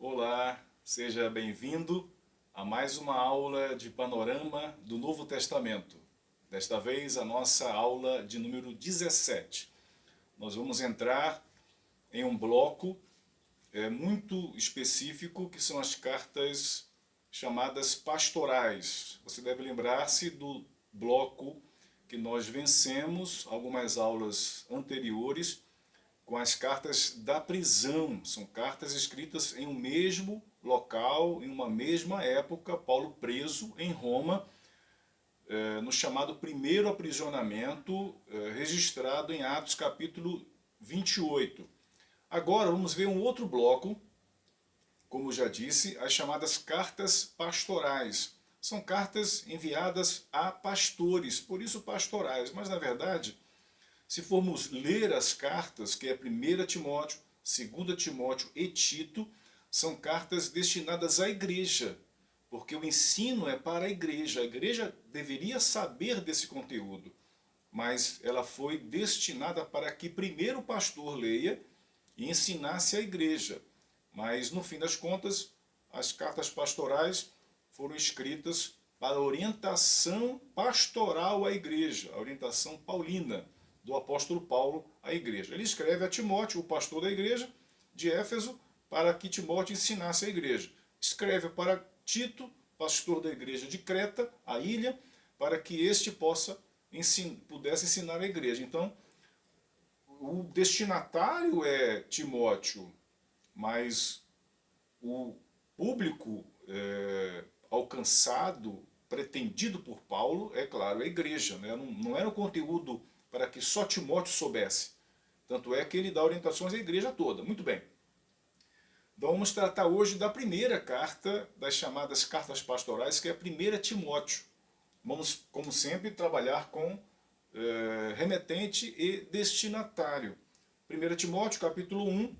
Olá, seja bem-vindo a mais uma aula de panorama do Novo Testamento. Desta vez a nossa aula de número 17. Nós vamos entrar em um bloco muito específico, que são as cartas chamadas pastorais. Você deve lembrar-se do bloco que nós vencemos algumas aulas anteriores, com as cartas da prisão. São cartas escritas em um mesmo local, em uma mesma época, Paulo preso em Roma, no chamado primeiro aprisionamento, registrado em Atos capítulo 28. Agora vamos ver um outro bloco, como já disse, as chamadas cartas pastorais. São cartas enviadas a pastores, por isso pastorais, mas na verdade, se formos ler as cartas, que é 1 Timóteo, 2 Timóteo e Tito, são cartas destinadas à igreja, porque o ensino é para a igreja deveria saber desse conteúdo, mas ela foi destinada para que primeiro o pastor leia e ensinasse a igreja. Mas no fim das contas, as cartas pastorais foram escritas para orientação pastoral à igreja, a orientação paulina do apóstolo Paulo à igreja. Ele escreve a Timóteo, o pastor da igreja de Éfeso, para que Timóteo ensinasse a igreja. Escreve para Tito, pastor da igreja de Creta, a ilha, para que este pudesse ensinar a igreja. Então, o destinatário é Timóteo, mas o público alcançado, pretendido por Paulo, é claro, a igreja. Né? Não era um conteúdo para que só Timóteo soubesse. Tanto é que ele dá orientações à igreja toda. Muito bem. Então vamos tratar hoje da primeira carta das chamadas cartas pastorais, que é a 1 Timóteo. Vamos, como sempre, trabalhar com remetente e destinatário. 1 Timóteo, capítulo 1,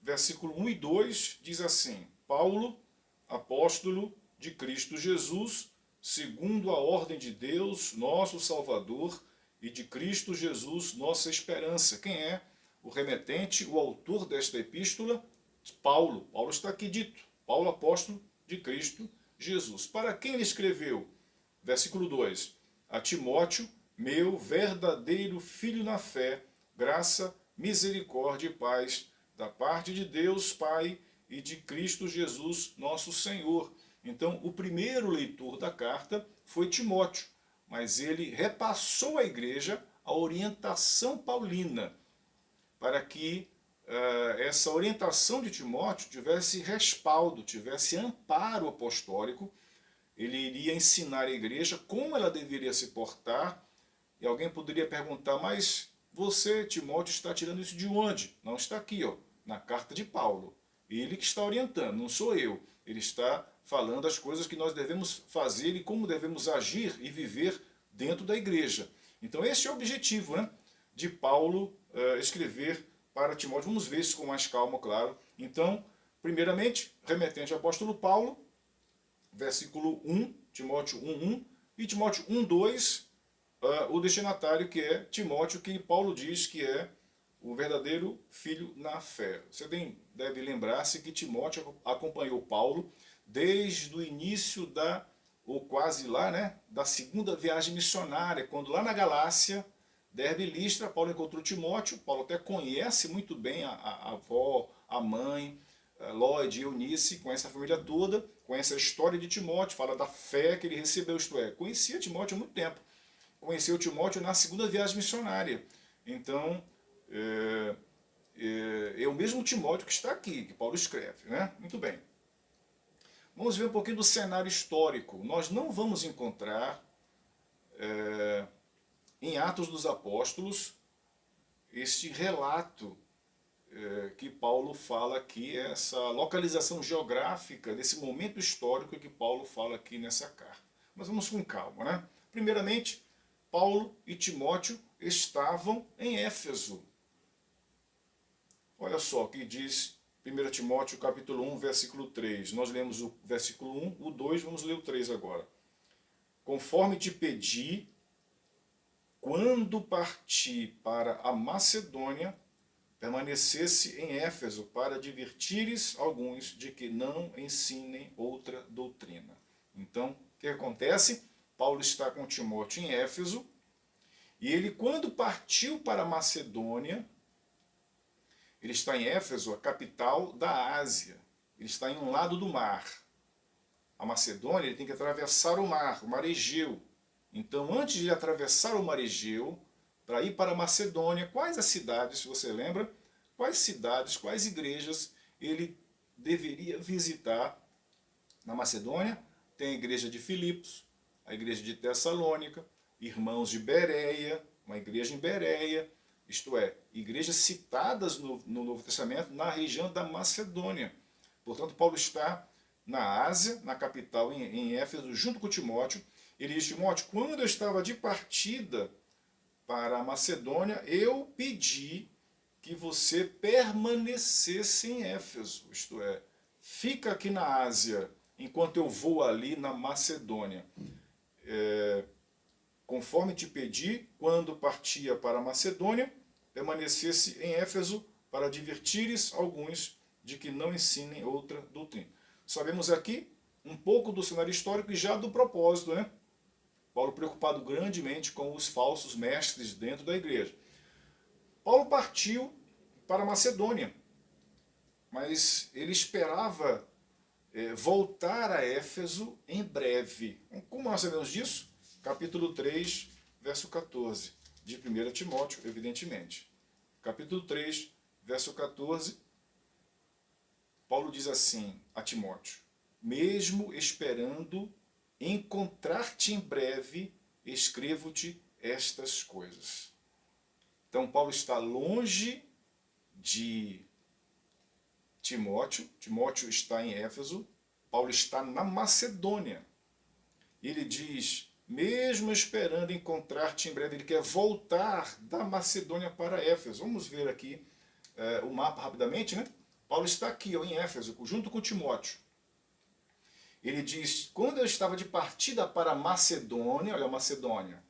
versículo 1 e 2, diz assim: Paulo, apóstolo de Cristo Jesus, segundo a ordem de Deus, nosso Salvador, e de Cristo Jesus, nossa esperança. Quem é o remetente, o autor desta epístola? Paulo. Paulo está aqui dito. Paulo, apóstolo de Cristo Jesus. Para quem ele escreveu? Versículo 2. A Timóteo, meu verdadeiro filho na fé, graça, misericórdia e paz, da parte de Deus Pai e de Cristo Jesus, nosso Senhor. Então, o primeiro leitor da carta foi Timóteo, mas ele repassou à igreja a orientação paulina, para que essa orientação de Timóteo tivesse respaldo, tivesse amparo apostólico. Ele iria ensinar a igreja como ela deveria se portar. E alguém poderia perguntar, mas você, Timóteo, está tirando isso de onde? Não, está aqui, ó, na carta de Paulo. Ele que está orientando, não sou eu. Ele está falando as coisas que nós devemos fazer e como devemos agir e viver dentro da igreja. Então esse é o objetivo, né, de Paulo escrever para Timóteo. Vamos ver isso com mais calma, claro. Então, primeiramente, remetente ao apóstolo Paulo, versículo 1, Timóteo 1:1, e Timóteo 1:2, o destinatário, que é Timóteo, que Paulo diz que é o verdadeiro filho na fé. Você deve lembrar-se que Timóteo acompanhou Paulo desde o início ou quase lá, né, da segunda viagem missionária, quando lá na Galácia, Derbe e Listra, Paulo encontrou Timóteo. Paulo até conhece muito bem a avó, a mãe, Lloyd e Eunice, conhece a família toda, conhece a história de Timóteo, fala da fé que ele recebeu, isto é, conhecia Timóteo há muito tempo. Conheceu Timóteo na segunda viagem missionária. Então, é o mesmo Timóteo que está aqui, que Paulo escreve. Né? Muito bem. Vamos ver um pouquinho do cenário histórico. Nós não vamos encontrar em Atos dos Apóstolos este relato que Paulo fala aqui, essa localização geográfica desse momento histórico que Paulo fala aqui nessa carta. Mas vamos com calma, né? Primeiramente, Paulo e Timóteo estavam em Éfeso. Olha só o que diz 1 Timóteo capítulo 1, versículo 3. Nós lemos o versículo 1, o 2, vamos ler o 3 agora. Conforme te pedi, quando parti para a Macedônia, permanecesse em Éfeso para advertires alguns de que não ensinem outra doutrina. Então, o que acontece? Paulo está com Timóteo em Éfeso, e ele, quando partiu para Macedônia, ele está em Éfeso, a capital da Ásia. Ele está em um lado do mar. A Macedônia, ele tem que atravessar o mar Egeu. Então, antes de atravessar o mar Egeu, para ir para a Macedônia, quais as cidades, se você lembra, quais cidades, quais igrejas ele deveria visitar na Macedônia? Tem a igreja de Filipos, a igreja de Tessalônica, irmãos de Bereia, uma igreja em Bereia, isto é, igrejas citadas no Novo Testamento na região da Macedônia. Portanto, Paulo está na Ásia, na capital, em Éfeso, junto com Timóteo. Ele diz: Timóteo, quando eu estava de partida para a Macedônia, eu pedi que você permanecesse em Éfeso, isto é, fica aqui na Ásia, enquanto eu vou ali na Macedônia. Conforme te pedi, quando partia para a Macedônia, permanecesse em Éfeso para advertires alguns de que não ensinem outra doutrina. Sabemos aqui um pouco do cenário histórico e já do propósito, né? Paulo preocupado grandemente com os falsos mestres dentro da igreja. Paulo partiu para a Macedônia, mas ele esperava voltar a Éfeso em breve. Como nós sabemos disso? Capítulo 3, verso 14, de 1 Timóteo, evidentemente. Capítulo 3, verso 14, Paulo diz assim a Timóteo: mesmo esperando encontrar-te em breve, escrevo-te estas coisas. Então, Paulo está longe de Timóteo. Timóteo está em Éfeso. Paulo está na Macedônia. Ele diz, mesmo esperando encontrar-te em breve, ele quer voltar da Macedônia para Éfeso. Vamos ver aqui o mapa rapidamente, né? Paulo está aqui, ó, em Éfeso, junto com Timóteo. Ele diz, quando eu estava de partida para a Macedônia, olha a Macedônia,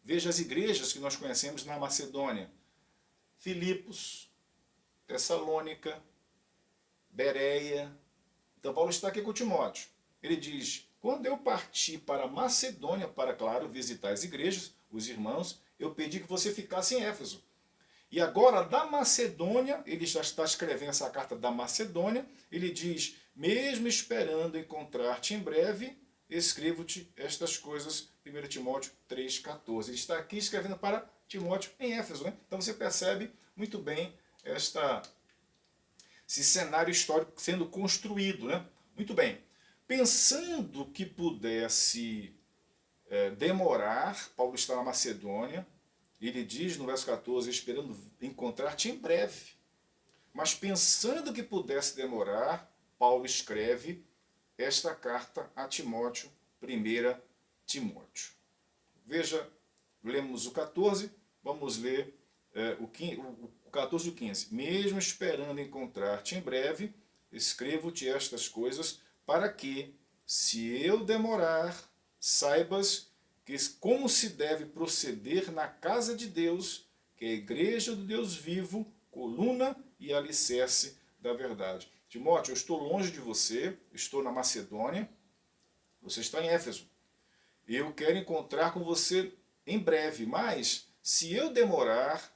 veja as igrejas que nós conhecemos na Macedônia: Filipos, Tessalônica, Bereia. Então Paulo está aqui com Timóteo. Ele diz, quando eu parti para a Macedônia, para, claro, visitar as igrejas, os irmãos, eu pedi que você ficasse em Éfeso. E agora, da Macedônia, ele já está escrevendo essa carta da Macedônia, ele diz, mesmo esperando encontrar-te em breve, escrevo-te estas coisas, 1 Timóteo 3,14. Ele está aqui escrevendo para Timóteo em Éfeso, né? Então você percebe muito bem esse cenário histórico sendo construído, né? Muito bem. Pensando que pudesse demorar, Paulo está na Macedônia, ele diz no verso 14, esperando encontrar-te em breve. Mas pensando que pudesse demorar, Paulo escreve esta carta a Timóteo, 1 Timóteo. Veja, lemos o 14, vamos ler o 14 e o 15. Mesmo esperando encontrar-te em breve, escrevo-te estas coisas, para que, se eu demorar, saibas que como se deve proceder na casa de Deus, que é a igreja do Deus vivo, coluna e alicerce da verdade. Timóteo, eu estou longe de você, estou na Macedônia, você está em Éfeso. Eu quero encontrar com você em breve, mas se eu demorar,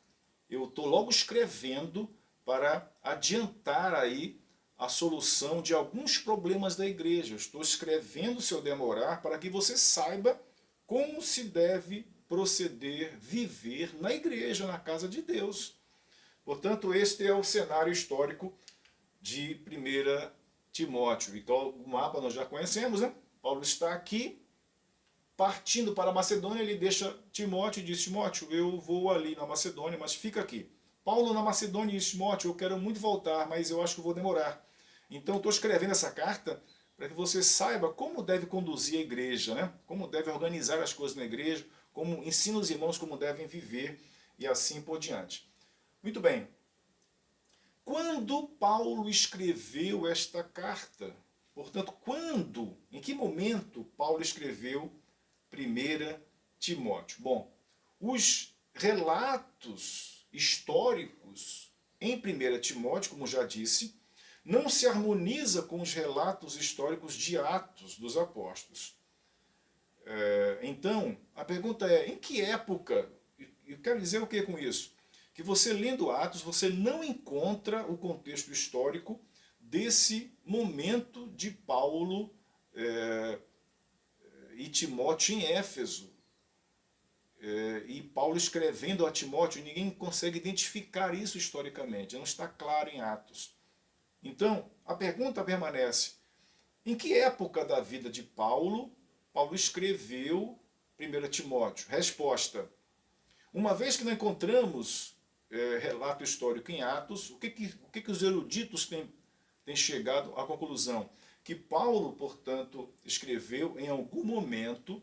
eu estou logo escrevendo para adiantar aí a solução de alguns problemas da igreja. Eu estou escrevendo, se eu demorar, para que você saiba como se deve proceder, viver na igreja, na casa de Deus. Portanto, este é o cenário histórico de 1 Timóteo. Então, o mapa nós já conhecemos, né? Paulo está aqui, partindo para a Macedônia, ele deixa Timóteo e diz, Timóteo, eu vou ali na Macedônia, mas fica aqui. Paulo na Macedônia diz, Timóteo, eu quero muito voltar, mas eu acho que vou demorar. Então, estou escrevendo essa carta para que você saiba como deve conduzir a igreja, né? Como deve organizar as coisas na igreja, como ensina os irmãos como devem viver e assim por diante. Muito bem. Quando Paulo escreveu esta carta? Portanto, quando, em que momento Paulo escreveu 1 Timóteo? Bom, os relatos históricos em 1 Timóteo, como já disse, não se harmoniza com os relatos históricos de Atos dos Apóstolos. Então, a pergunta é, em que época, eu quero dizer o que com isso? Que você lendo Atos, você não encontra o contexto histórico desse momento de Paulo e Timóteo em Éfeso. E Paulo escrevendo a Timóteo, ninguém consegue identificar isso historicamente, não está claro em Atos. Então, a pergunta permanece, em que época da vida de Paulo escreveu 1 Timóteo? Resposta, uma vez que não encontramos relato histórico em Atos, o que os eruditos têm chegado à conclusão? Que Paulo, portanto, escreveu em algum momento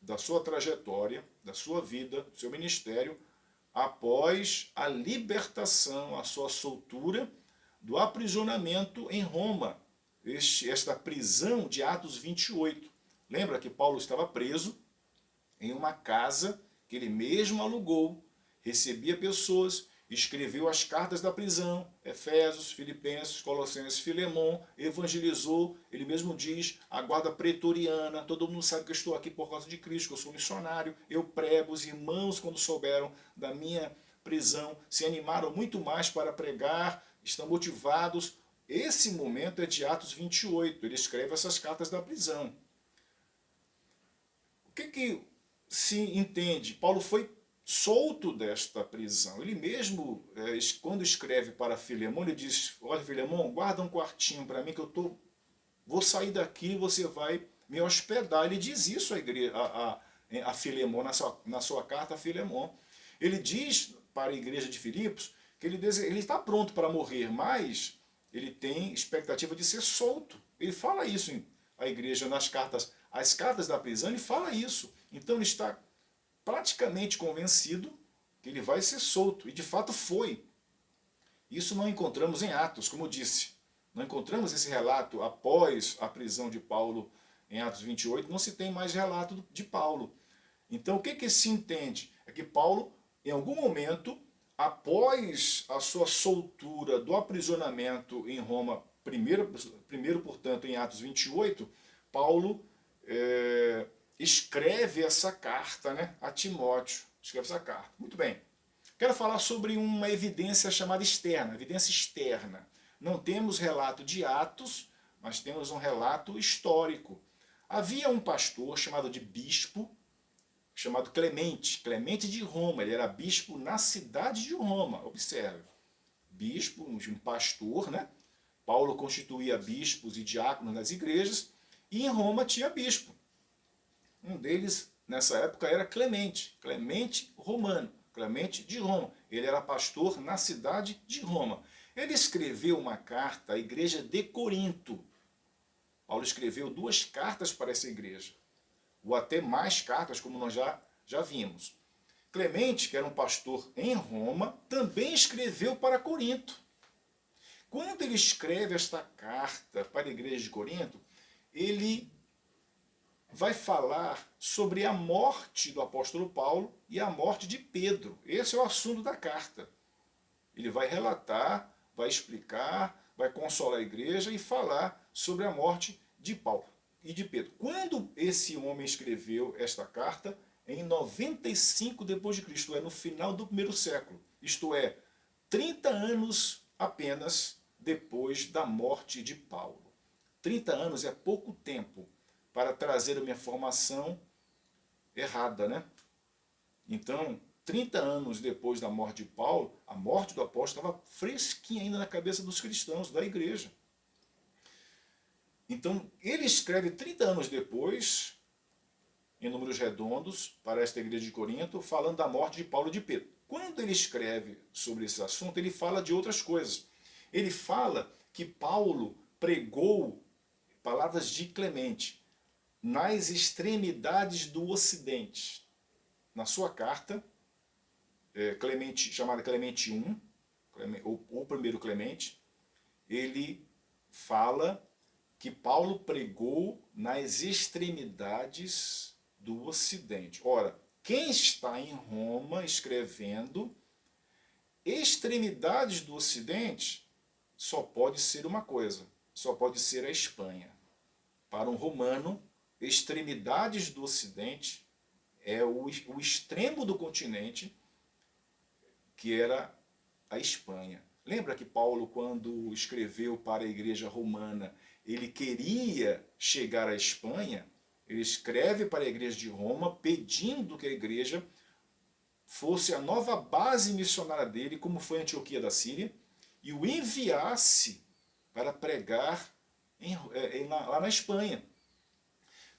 da sua trajetória, da sua vida, do seu ministério, após a libertação, a sua soltura do aprisionamento em Roma, esta prisão de Atos 28. Lembra que Paulo estava preso em uma casa que ele mesmo alugou, recebia pessoas, escreveu as cartas da prisão, Efésios, Filipenses, Colossenses, Filemon, evangelizou, ele mesmo diz, a guarda pretoriana, todo mundo sabe que eu estou aqui por causa de Cristo, que eu sou missionário, eu prego, os irmãos quando souberam da minha prisão, se animaram muito mais para pregar, estão motivados. Esse momento é de Atos 28, ele escreve essas cartas da prisão. O que se entende? Paulo foi solto desta prisão. Ele mesmo, quando escreve para Filemon, ele diz, olha Filemon, guarda um quartinho para mim que vou sair daqui e você vai me hospedar. Ele diz isso a Filemon, na sua carta a Filemon. Ele diz para a igreja de Filipos que ele está pronto para morrer, mas ele tem expectativa de ser solto. Ele fala isso à igreja nas cartas. As cartas da prisão, ele fala isso. Então ele está praticamente convencido que ele vai ser solto. E de fato foi. Isso não encontramos em Atos, como eu disse. Não encontramos esse relato após a prisão de Paulo em Atos 28. Não se tem mais relato de Paulo. Então o que se entende? É que Paulo, em algum momento, após a sua soltura do aprisionamento em Roma, primeiro portanto, em Atos 28, Paulo escreve essa carta, né, a Timóteo. Escreve essa carta. Muito bem. Quero falar sobre uma evidência chamada externa, evidência externa. Não temos relato de Atos, mas temos um relato histórico. Havia um pastor chamado de bispo, chamado Clemente, Clemente de Roma. Ele era bispo na cidade de Roma, observe. Bispo, um pastor, né? Paulo constituía bispos e diáconos nas igrejas, e em Roma tinha bispo. Um deles, nessa época, era Clemente, Clemente romano, Clemente de Roma. Ele era pastor na cidade de Roma. Ele escreveu uma carta à igreja de Corinto. Paulo escreveu 2 cartas para essa igreja, ou até mais cartas, como nós já vimos. Clemente, que era um pastor em Roma, também escreveu para Corinto. Quando ele escreve esta carta para a igreja de Corinto, ele vai falar sobre a morte do apóstolo Paulo e a morte de Pedro. Esse é o assunto da carta. Ele vai relatar, vai explicar, vai consolar a igreja e falar sobre a morte de Paulo e de Pedro. Quando esse homem escreveu esta carta? Em 95 depois de Cristo, no final do 1º século. Isto é, 30 anos apenas depois da morte de Paulo. 30 anos é pouco tempo para trazer uma informação errada, né? Então, 30 anos depois da morte de Paulo, a morte do apóstolo estava fresquinha ainda na cabeça dos cristãos, da igreja. Então, ele escreve 30 anos depois, em números redondos, para esta igreja de Corinto, falando da morte de Paulo e de Pedro. Quando ele escreve sobre esse assunto, ele fala de outras coisas. Ele fala que Paulo pregou, palavras de Clemente, nas extremidades do Ocidente. Na sua carta, chamada Clemente I, ou primeiro Clemente, ele fala que Paulo pregou nas extremidades do Ocidente. Ora, quem está em Roma escrevendo extremidades do Ocidente só pode ser uma coisa, só pode ser a Espanha. Para um romano, extremidades do Ocidente é o extremo do continente, que era a Espanha. Lembra que Paulo, quando escreveu para a igreja romana, ele queria chegar à Espanha? Ele escreve para a igreja de Roma pedindo que a igreja fosse a nova base missionária dele, como foi a Antioquia da Síria, e o enviasse para pregar lá na Espanha.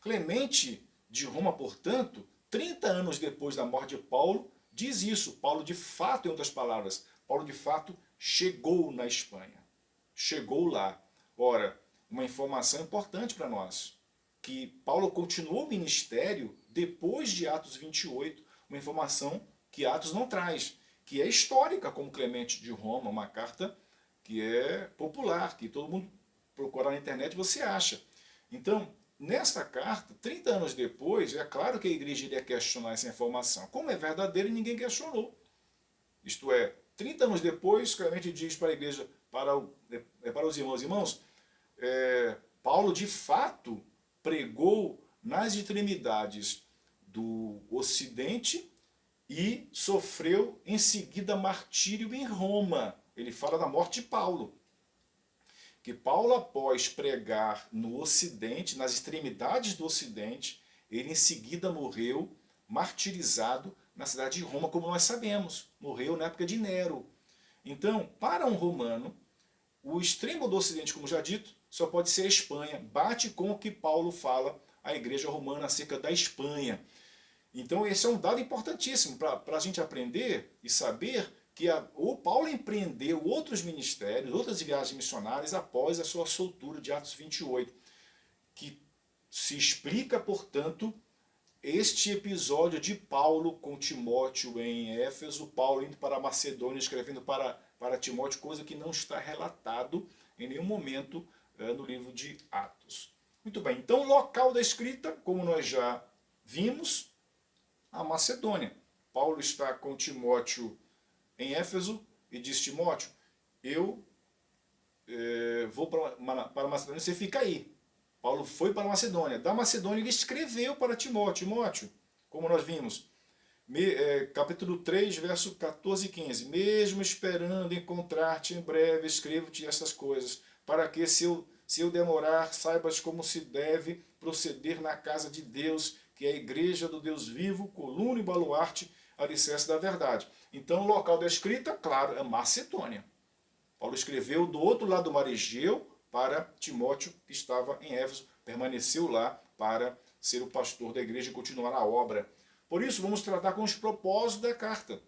Clemente de Roma, portanto, 30 anos depois da morte de Paulo, diz isso. Paulo, de fato, em outras palavras, Paulo, de fato, chegou na Espanha. Chegou lá. Ora, uma informação importante para nós, que Paulo continuou o ministério depois de Atos 28, uma informação que Atos não traz, que é histórica, como Clemente de Roma, uma carta que é popular, que todo mundo procurar na internet você acha. Então, nesta carta, 30 anos depois, é claro que a igreja iria questionar essa informação. Como é verdadeira, ninguém questionou. Isto é, 30 anos depois, Clemente diz para a igreja, para os irmãos, Paulo de fato pregou nas extremidades do Ocidente e sofreu em seguida martírio em Roma. Ele fala da morte de Paulo. Que Paulo, após pregar no Ocidente, nas extremidades do Ocidente, ele em seguida morreu martirizado na cidade de Roma, como nós sabemos. Morreu na época de Nero. Então, para um romano, o extremo do Ocidente, como já dito, só pode ser a Espanha. Bate com o que Paulo fala à igreja romana acerca da Espanha. Então esse é um dado importantíssimo para a gente aprender e saber que o Paulo empreendeu outros ministérios, outras viagens missionárias após a sua soltura de Atos 28, que se explica, portanto, este episódio de Paulo com Timóteo em Éfeso, Paulo indo para a Macedônia, escrevendo para Timóteo, coisa que não está relatado em nenhum momento no livro de Atos. Muito bem, então o local da escrita, como nós já vimos, a Macedônia. Paulo está com Timóteo em Éfeso e diz: Timóteo, eu vou para a Macedônia, você fica aí. Paulo foi para a Macedônia. Da Macedônia ele escreveu para Timóteo. Timóteo, como nós vimos, capítulo 3, verso 14 e 15. Mesmo esperando encontrar-te em breve, escrevo-te estas coisas, para que, se eu demorar, saibas como se deve proceder na casa de Deus, que é a igreja do Deus vivo, coluna e baluarte, alicerce da verdade. Então o local da escrita, claro, é Macedônia. Paulo escreveu do outro lado do mar Egeu para Timóteo, que estava em Éfeso, permaneceu lá para ser o pastor da igreja e continuar a obra. Por isso, vamos tratar com os propósitos da carta.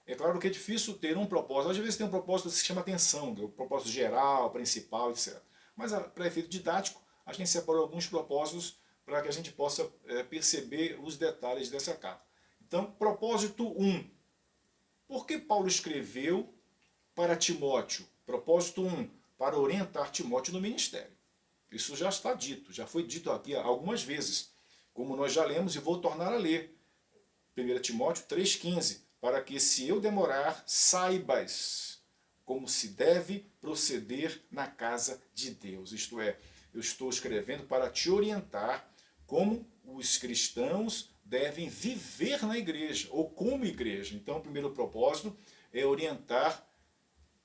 É claro que é difícil ter um propósito. Às vezes tem um propósito que se chama atenção, que é o propósito geral, principal, etc. Mas, para efeito didático, a gente separou alguns propósitos para que a gente possa perceber os detalhes dessa carta. Então, propósito 1. Por que Paulo escreveu para Timóteo? Propósito 1. Para orientar Timóteo no ministério. Isso já está dito, já foi dito aqui algumas vezes, como nós já lemos e vou tornar a ler. 1 Timóteo 3,15. Para que, se eu demorar, saibas como se deve proceder na casa de Deus. Isto é, eu estou escrevendo para te orientar como os cristãos devem viver na igreja, ou como igreja. Então, o primeiro propósito é orientar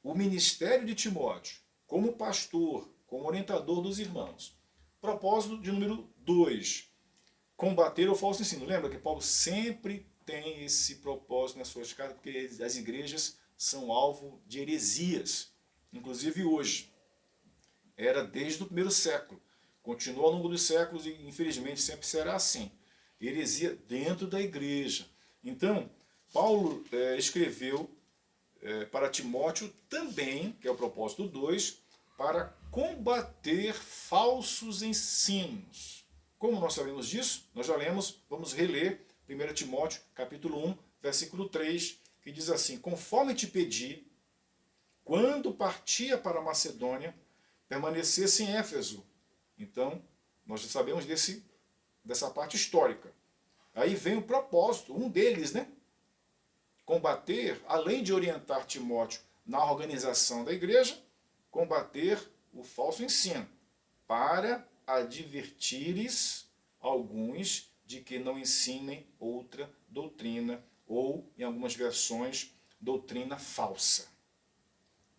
o ministério de Timóteo, como pastor, como orientador dos irmãos. Propósito de número 2, combater o falso ensino. Lembra que Paulo sempre tem esse propósito nas suas cartas, porque as igrejas são alvo de heresias, inclusive hoje. Era desde o primeiro século. Continua ao longo dos séculos e, infelizmente, sempre será assim. Heresia dentro da igreja. Então, Paulo escreveu para Timóteo também, que é o propósito 2, para combater falsos ensinos. Como nós sabemos disso? Nós já lemos, vamos reler 1 Timóteo, capítulo 1, versículo 3, que diz assim: conforme te pedi, quando partia para a Macedônia, permanecesse em Éfeso. Então, nós já sabemos dessa parte histórica. Aí vem o propósito, um deles, né? combater, além de orientar Timóteo na organização da igreja, combater o falso ensino, para advertires alguns de que não ensinem outra doutrina, ou, em algumas versões, doutrina falsa.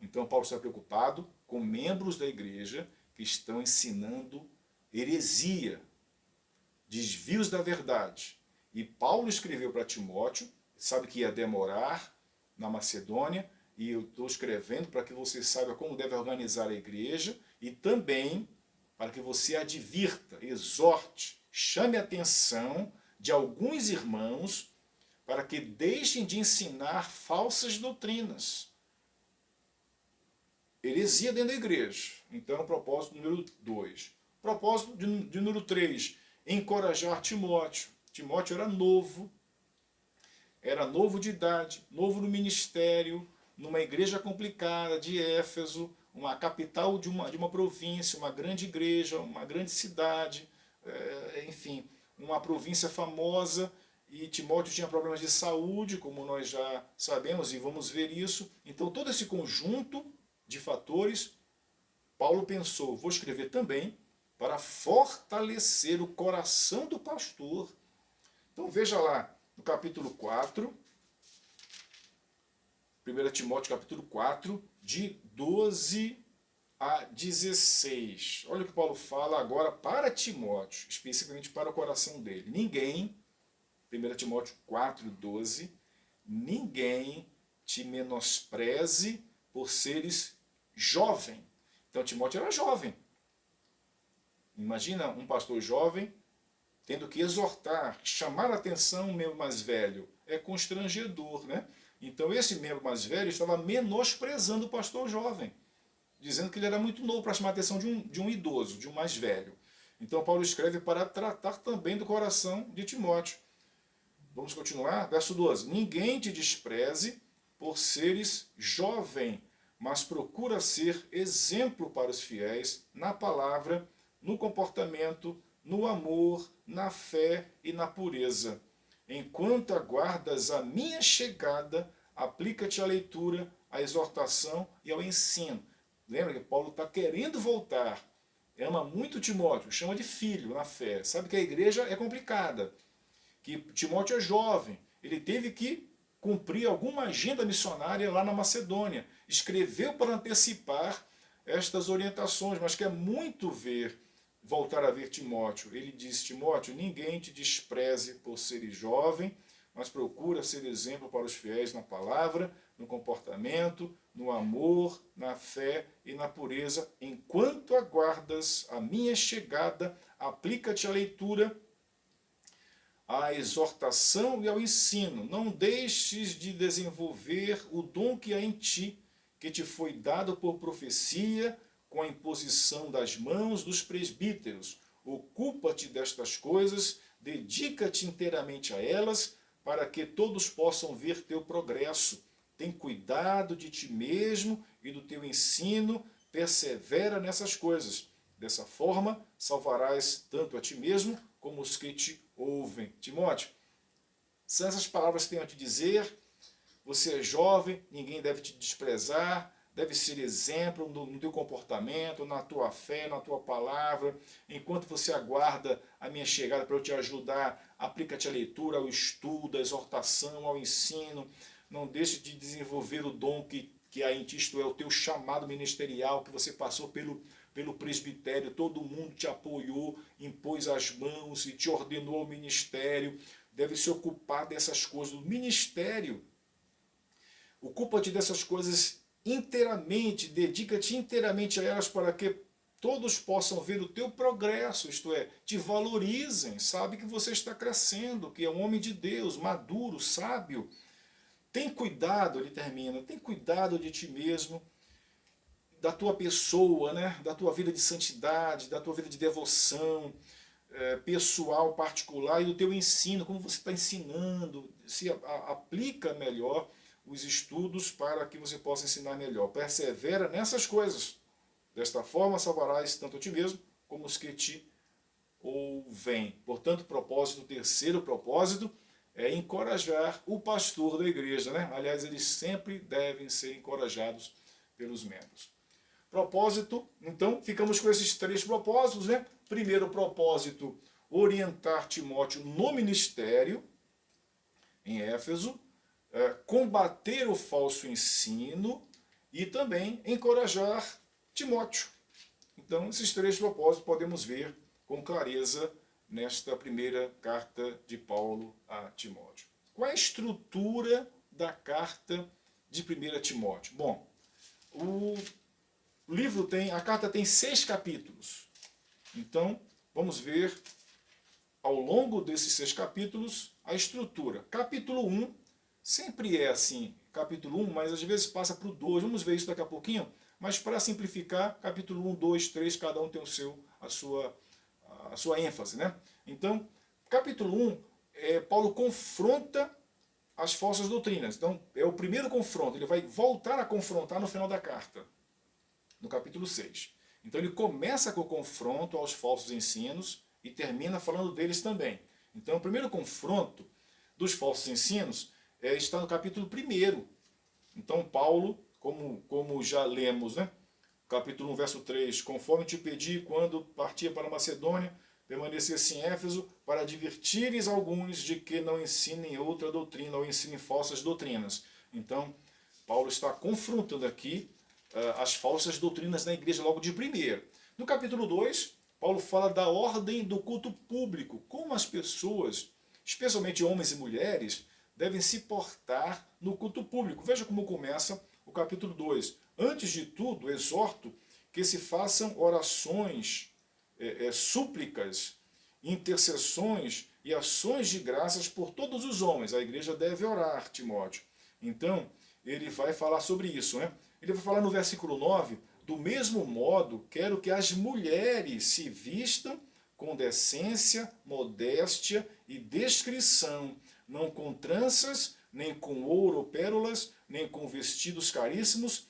Então Paulo está preocupado com membros da igreja que estão ensinando heresia, desvios da verdade. E Paulo escreveu para Timóteo, sabe que ia demorar na Macedônia, e eu estou escrevendo para que você saiba como deve organizar a igreja, e também para que você advirta, exorte, chame a atenção de alguns irmãos para que deixem de ensinar falsas doutrinas. Heresia dentro da igreja. Então, propósito número 2. Propósito de número 3, encorajar Timóteo. Timóteo era novo de idade, novo no ministério, numa igreja complicada de Éfeso, uma capital de uma província, uma grande igreja, uma grande cidade, enfim, uma província famosa, e Timóteo tinha problemas de saúde, como nós já sabemos, e vamos ver isso. Então, todo esse conjunto de fatores, Paulo pensou, vou escrever também para fortalecer o coração do pastor. Então veja lá, no capítulo 4, 1 Timóteo capítulo 4, de 12 a 16. Olha o que Paulo fala agora para Timóteo, especificamente para o coração dele. Ninguém, 1 Timóteo 4, 12, ninguém te menospreze por seres jovem. Então Timóteo era jovem. Imagina um pastor jovem tendo que exortar, chamar a atenção um membro mais velho. É constrangedor, né? Então esse membro mais velho estava menosprezando o pastor jovem, dizendo que ele era muito novo para chamar a atenção de um idoso, de um mais velho. Então Paulo escreve para tratar também do coração de Timóteo. Vamos continuar? Verso 12. Ninguém te despreze por seres jovem, mas procura ser exemplo para os fiéis na palavra, no comportamento, no amor, na fé e na pureza. Enquanto aguardas a minha chegada, aplica-te à leitura, à exortação e ao ensino. Lembra que Paulo está querendo voltar. Ama muito Timóteo, chama de filho na fé. Sabe que a igreja é complicada, que Timóteo é jovem, ele teve que cumprir alguma agenda missionária lá na Macedônia. Escreveu para antecipar estas orientações, mas quer muito voltar a ver Timóteo. Ele diz, Timóteo, ninguém te despreze por seres jovem, mas procura ser exemplo para os fiéis na palavra, no comportamento, no amor, na fé e na pureza. Enquanto aguardas a minha chegada, aplica-te à leitura, à exortação e ao ensino. Não deixes de desenvolver o dom que há em ti, que te foi dado por profecia, com a imposição das mãos dos presbíteros. Ocupa-te destas coisas, dedica-te inteiramente a elas, para que todos possam ver teu progresso. Tem cuidado de ti mesmo e do teu ensino, persevera nessas coisas. Dessa forma, salvarás tanto a ti mesmo como os que te ouvem. Timóteo, são essas palavras que tenho a te dizer. Você é jovem, ninguém deve te desprezar, deve ser exemplo no teu comportamento, na tua fé, na tua palavra. Enquanto você aguarda a minha chegada para eu te ajudar, aplica-te à leitura, ao estudo, à exortação, ao ensino. Não deixe de desenvolver o dom que há em ti, isto é, o teu chamado ministerial, que você passou pelo presbitério, todo mundo te apoiou, impôs as mãos e te ordenou ao ministério. Deve se ocupar dessas coisas, do ministério. Ocupa-te dessas coisas inteiramente, dedica-te inteiramente a elas para que todos possam ver o teu progresso, isto é, te valorizem, sabe que você está crescendo, que é um homem de Deus, maduro, sábio. Tem cuidado, ele termina, tem cuidado de ti mesmo, da tua pessoa, né? Da tua vida de santidade, da tua vida de devoção, pessoal, particular, e do teu ensino, como você está ensinando, se aplica melhor os estudos para que você possa ensinar melhor. Persevera nessas coisas. Desta forma salvarás tanto a ti mesmo como os que te ouvem. Portanto, terceiro propósito é encorajar o pastor da igreja, né? Aliás, eles sempre devem ser encorajados pelos membros. Propósito, então, ficamos com esses 3 propósitos, né? Primeiro propósito, orientar Timóteo no ministério, em Éfeso, combater o falso ensino e também encorajar Timóteo. Então, esses 3 propósitos podemos ver com clareza nesta primeira carta de Paulo a Timóteo. Qual é a estrutura da carta de 1 Timóteo? Bom, a carta tem 6 capítulos. Então, vamos ver ao longo desses 6 capítulos a estrutura. Capítulo 1 sempre é assim, capítulo 1, mas às vezes passa para o 2. Vamos ver isso daqui a pouquinho. Mas para simplificar, capítulo 1, 2, 3, cada um tem a sua ênfase, né? Então, capítulo 1, Paulo confronta as falsas doutrinas. Então, é o primeiro confronto. Ele vai voltar a confrontar no final da carta, no capítulo 6. Então, ele começa com o confronto aos falsos ensinos e termina falando deles também. Então, o primeiro confronto dos falsos ensinos está no capítulo 1. Então, Paulo, como já lemos, né? Capítulo 1, verso 3, conforme te pedi quando partia para Macedônia, permanecesse em Éfeso, para advertires alguns de que não ensinem outra doutrina ou ensinem falsas doutrinas. Então, Paulo está confrontando aqui as falsas doutrinas na igreja logo de primeiro. No capítulo 2, Paulo fala da ordem do culto público, como as pessoas, especialmente homens e mulheres, devem se portar no culto público. Veja como começa o capítulo 2. Antes de tudo, exorto que se façam orações, súplicas, intercessões e ações de graças por todos os homens. A igreja deve orar, Timóteo. Então, ele vai falar sobre isso, né? Ele vai falar no versículo 9, do mesmo modo, quero que as mulheres se vistam com decência, modéstia e descrição, não com tranças, nem com ouro ou pérolas, nem com vestidos caríssimos.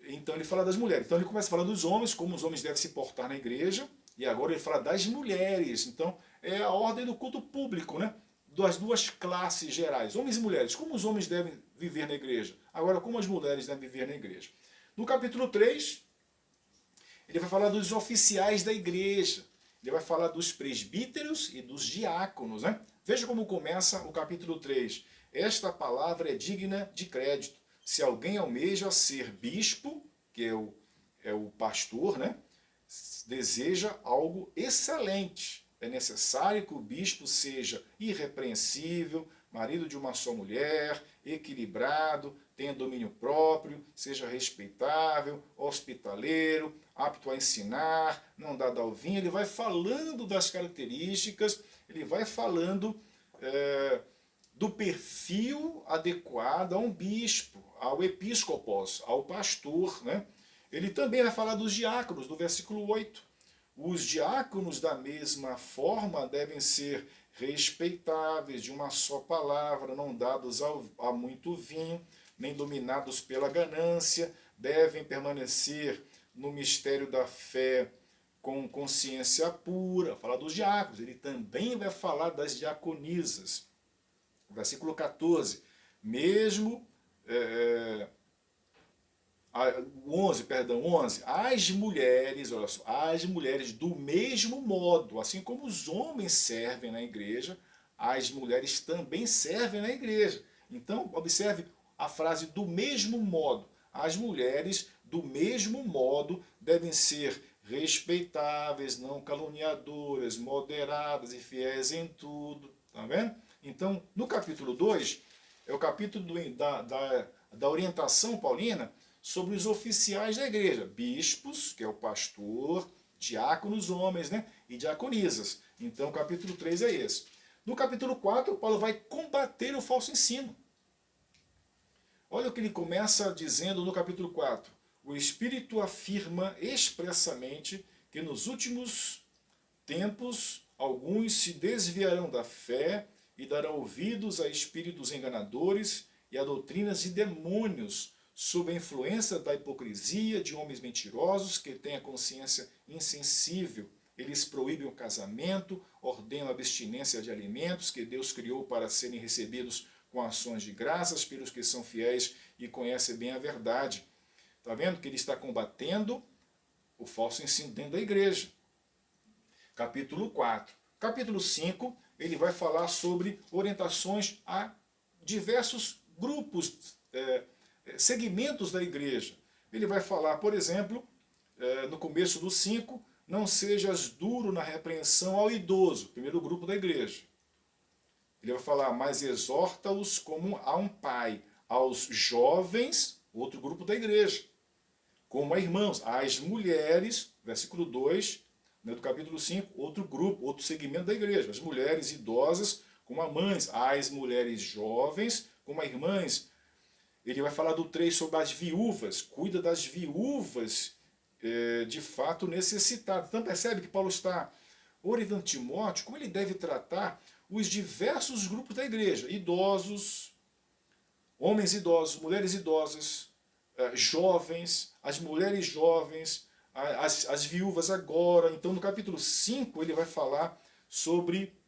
Então ele fala das mulheres. Então ele começa a falar dos homens, como os homens devem se portar na igreja, e agora ele fala das mulheres. Então é a ordem do culto público, né? Das 2 classes gerais, homens e mulheres. Como os homens devem viver na igreja? Agora, como as mulheres devem viver na igreja? No capítulo 3, ele vai falar dos oficiais da igreja. Ele vai falar dos presbíteros e dos diáconos, né? Veja como começa o capítulo 3. Esta palavra é digna de crédito. Se alguém almeja ser bispo, que é o pastor, né? Deseja algo excelente. É necessário que o bispo seja irrepreensível, marido de uma só mulher, equilibrado, tenha domínio próprio, seja respeitável, hospitaleiro, apto a ensinar, não dado ao vinho. Ele vai falando das características, ele vai falando do perfil adequado a um bispo, ao episcopos, ao pastor, né? Ele também vai falar dos diáconos, do versículo 8. Os diáconos, da mesma forma, devem ser respeitáveis, de uma só palavra, não dados a muito vinho, nem dominados pela ganância, devem permanecer no mistério da fé com consciência pura. Fala dos diáconos, ele também vai falar das diaconisas. Versículo 14, mesmo... 11, as mulheres, olha só, as mulheres do mesmo modo, assim como os homens servem na igreja, as mulheres também servem na igreja. Então, observe a frase do mesmo modo. As mulheres do mesmo modo devem ser respeitáveis, não caluniadoras, moderadas e fiéis em tudo. Tá vendo? Então, no capítulo 2, é o capítulo da orientação paulina sobre os oficiais da igreja, bispos, que é o pastor, diáconos, homens, né? E diaconisas. Então o capítulo 3 é esse. No capítulo 4, Paulo vai combater o falso ensino. Olha o que ele começa dizendo no capítulo 4. O Espírito afirma expressamente que nos últimos tempos alguns se desviarão da fé e darão ouvidos a espíritos enganadores e a doutrinas de demônios, sob a influência da hipocrisia de homens mentirosos que têm a consciência insensível, eles proíbem o casamento, ordenam a abstinência de alimentos que Deus criou para serem recebidos com ações de graças pelos que são fiéis e conhecem bem a verdade. Está vendo que ele está combatendo o falso ensino dentro da igreja. Capítulo 4. Capítulo 5, ele vai falar sobre orientações a diversos grupos, segmentos da igreja. Ele vai falar, por exemplo, no começo do 5, não sejas duro na repreensão ao idoso, primeiro grupo da igreja. Ele vai falar, mas exorta-os como a um pai, aos jovens, outro grupo da igreja, como a irmãos, às mulheres, versículo 2, do capítulo 5, outro grupo, outro segmento da igreja, as mulheres idosas como a mães, as mulheres jovens como a irmãs. Ele vai falar do 3 sobre as viúvas, cuida das viúvas de fato necessitadas. Então percebe que Paulo está orientando Timóteo como ele deve tratar os diversos grupos da igreja, idosos, homens idosos, mulheres idosas, jovens, as mulheres jovens, as viúvas agora. Então no capítulo 5 ele vai falar sobre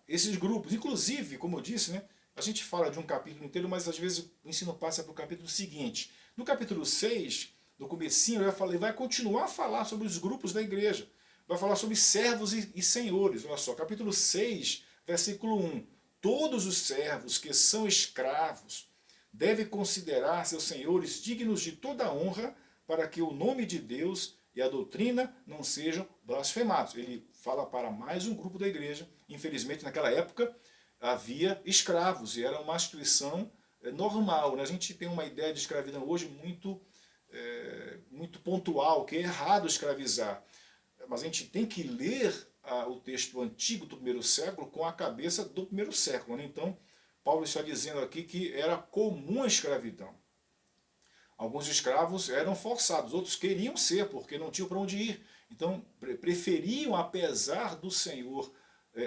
esses grupos. Inclusive, como eu disse, né, a gente fala de um capítulo inteiro, mas às vezes o ensino passa para o capítulo seguinte. No capítulo 6, no comecinho, ele vai continuar a falar sobre os grupos da igreja. Vai falar sobre servos e senhores. Olha só, capítulo 6, versículo 1. Todos os servos que são escravos devem considerar seus senhores dignos de toda honra, para que o nome de Deus e a doutrina não sejam blasfemados. Ele fala para mais um grupo da igreja. Infelizmente, naquela época, havia escravos, e era uma instituição normal, né? A gente tem uma ideia de escravidão hoje muito pontual, que é errado escravizar. Mas a gente tem que ler o texto antigo do primeiro século com a cabeça do primeiro século, né? Então, Paulo está dizendo aqui que era comum a escravidão. Alguns escravos eram forçados, outros queriam ser, porque não tinham para onde ir. Então, preferiam, apesar do Senhor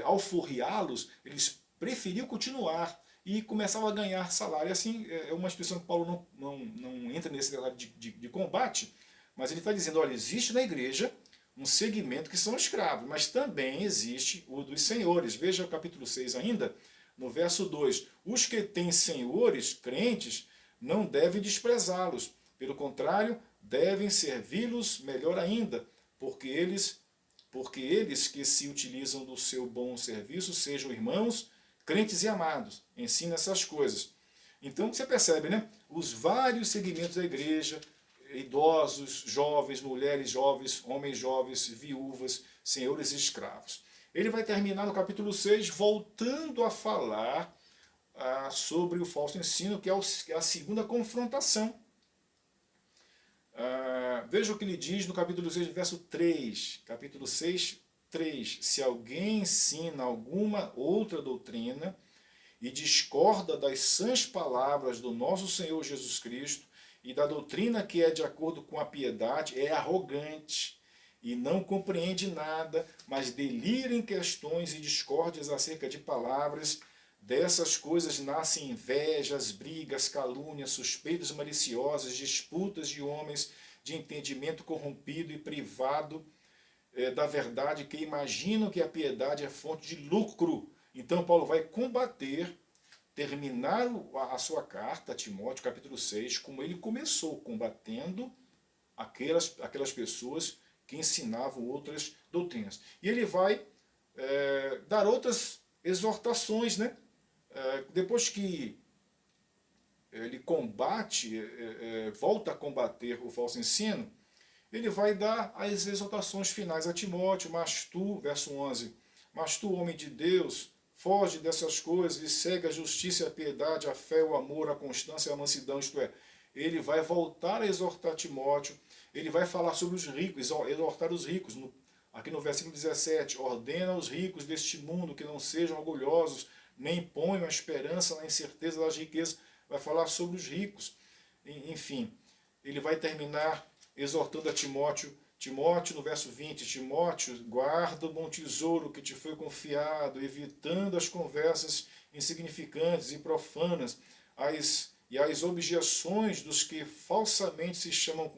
alforriá-los, eles preferiam continuar e começavam a ganhar salário. E assim, é uma instituição que Paulo não entra nesse detalhe de combate, mas ele está dizendo, olha, existe na igreja um segmento que são escravos, mas também existe o dos senhores. Veja o capítulo 6 ainda, no verso 2. Os que têm senhores, crentes, não devem desprezá-los. Pelo contrário, devem servi-los melhor ainda, porque eles que se utilizam do seu bom serviço sejam irmãos, crentes e amados. Ensina essas coisas. Então você percebe, né? Os vários segmentos da igreja, idosos, jovens, mulheres jovens, homens jovens, viúvas, senhores e escravos. Ele vai terminar no capítulo 6 voltando a falar sobre o falso ensino, que é a segunda confrontação. Veja o que ele diz no capítulo 6, verso 3. Capítulo 6, 3. Se alguém ensina alguma outra doutrina e discorda das sãs palavras do nosso Senhor Jesus Cristo e da doutrina que é de acordo com a piedade, é arrogante e não compreende nada, mas delira em questões e discórdias acerca de palavras. Dessas coisas nascem invejas, brigas, calúnias, suspeitas maliciosas, disputas de homens de entendimento corrompido e privado da verdade, que imaginam que a piedade é fonte de lucro. Então Paulo vai terminar a sua carta a Timóteo, capítulo 6, como ele começou, combatendo aquelas pessoas que ensinavam outras doutrinas. E ele vai dar outras exortações, né? Depois que ele combate, volta a combater o falso ensino, ele vai dar as exortações finais a Timóteo. Mas tu, verso 11, mas tu, homem de Deus, foge dessas coisas e segue a justiça, a piedade, a fé, o amor, a constância e a mansidão. Isto é, ele vai voltar a exortar Timóteo, ele vai falar sobre os ricos, exortar os ricos. Aqui no versículo 17, ordena aos ricos deste mundo que não sejam orgulhosos, nem ponham a esperança na incerteza das riquezas. Vai falar sobre os ricos. Enfim, ele vai terminar exortando a Timóteo, no verso 20, Timóteo, guarda o bom tesouro que te foi confiado, evitando as conversas insignificantes e profanas, e as objeções dos que falsamente se chamam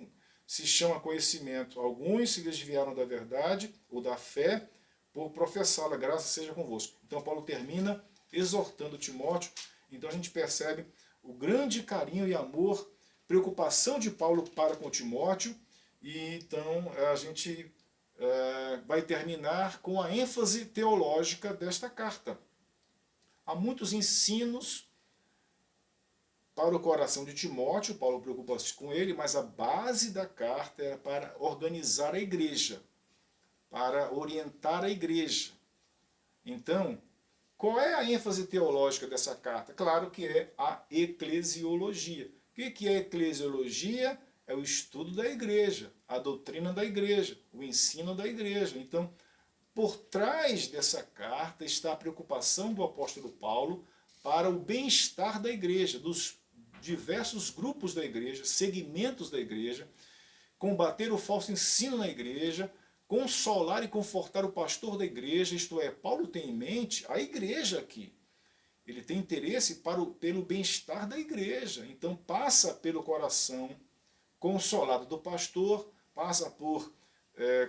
se chama conhecimento. Alguns se desviaram da verdade ou da fé por professá-la, graça seja convosco. Então Paulo termina exortando Timóteo. Então a gente percebe o grande carinho e amor, preocupação de Paulo para com Timóteo, e então a gente vai terminar com a ênfase teológica desta carta. Há muitos ensinos para o coração de Timóteo, Paulo preocupa-se com ele, mas a base da carta era para organizar a igreja, para orientar a igreja. Então, qual é a ênfase teológica dessa carta? Claro que é a eclesiologia. O que é eclesiologia? É o estudo da igreja, a doutrina da igreja, o ensino da igreja. Então, por trás dessa carta está a preocupação do apóstolo Paulo para o bem-estar da igreja, dos diversos grupos da igreja, segmentos da igreja, combater o falso ensino na igreja, consolar e confortar o pastor da igreja, isto é, Paulo tem em mente a igreja aqui. Ele tem interesse pelo bem-estar da igreja, então passa pelo coração consolado do pastor, passa por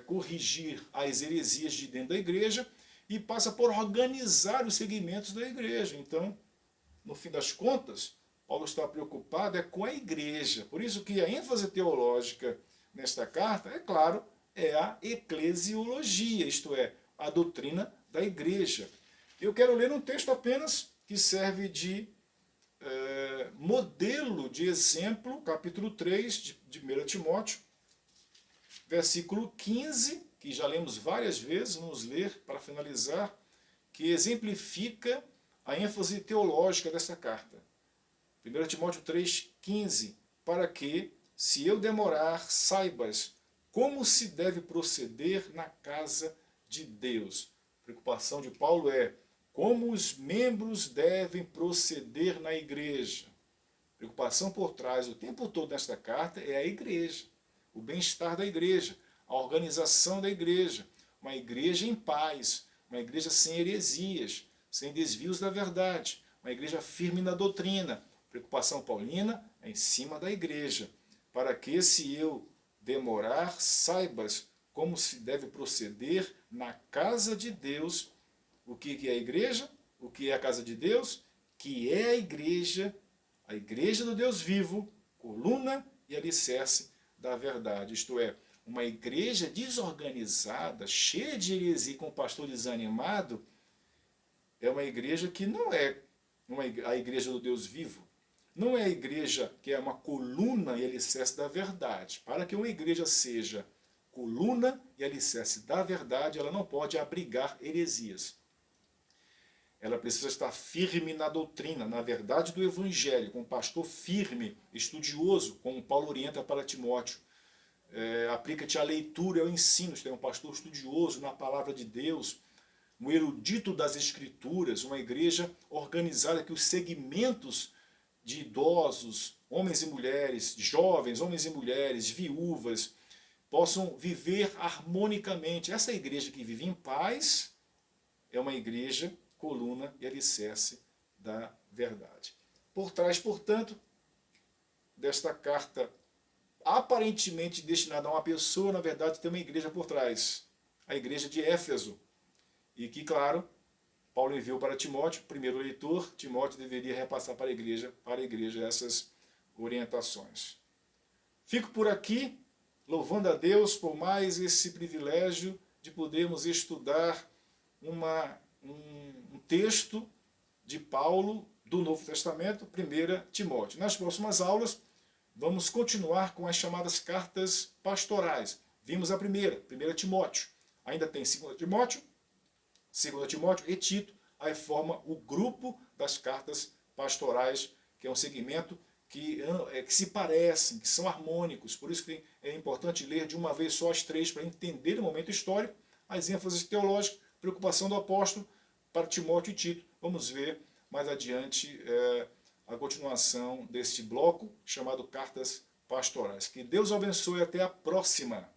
corrigir as heresias de dentro da igreja e passa por organizar os segmentos da igreja. Então, no fim das contas, Paulo está preocupado com a igreja. Por isso que a ênfase teológica nesta carta, é claro, é a eclesiologia, isto é, a doutrina da igreja. Eu quero ler um texto apenas que serve de modelo, de exemplo, capítulo 3 de 1 Timóteo, versículo 15, que já lemos várias vezes, vamos ler para finalizar, que exemplifica a ênfase teológica dessa carta. 1 Timóteo 3,15, para que, se eu demorar, saibas como se deve proceder na casa de Deus. A preocupação de Paulo é como os membros devem proceder na igreja. A preocupação por trás o tempo todo nesta carta é a igreja, o bem-estar da igreja, a organização da igreja, uma igreja em paz, uma igreja sem heresias, sem desvios da verdade, uma igreja firme na doutrina. Preocupação paulina é em cima da igreja, para que, se eu demorar, saibas como se deve proceder na casa de Deus. O que é a igreja? O que é a casa de Deus? Que é a igreja do Deus vivo, coluna e alicerce da verdade. Isto é, uma igreja desorganizada, cheia de heresia, com o pastor desanimado, é uma igreja que não é a igreja do Deus vivo. Não é a igreja que é uma coluna e alicerce da verdade. Para que uma igreja seja coluna e alicerce da verdade, ela não pode abrigar heresias. Ela precisa estar firme na doutrina, na verdade do evangelho, com um pastor firme, estudioso, como Paulo orienta para Timóteo. Aplica-te à leitura e ao ensino, tem um pastor estudioso na palavra de Deus, um erudito das escrituras, uma igreja organizada que os segmentos de idosos, homens e mulheres, jovens, homens e mulheres, viúvas, possam viver harmonicamente. Essa igreja que vive em paz é uma igreja coluna e alicerce da verdade. Por trás, portanto, desta carta aparentemente destinada a uma pessoa, na verdade tem uma igreja por trás, a igreja de Éfeso, e que, claro, Paulo enviou para Timóteo, primeiro leitor, Timóteo deveria repassar para a igreja essas orientações. Fico por aqui, louvando a Deus por mais esse privilégio de podermos estudar um texto de Paulo do Novo Testamento, 1 Timóteo. Nas próximas aulas, vamos continuar com as chamadas cartas pastorais. Vimos a primeira, 1 Timóteo. Ainda tem 2 Timóteo e Tito, aí forma o grupo das cartas pastorais, que é um segmento que se parecem, que são harmônicos. Por isso que é importante ler de uma vez só as três, para entender o momento histórico, as ênfases teológicas, preocupação do apóstolo para Timóteo e Tito. Vamos ver mais adiante a continuação deste bloco chamado Cartas Pastorais. Que Deus abençoe, até a próxima!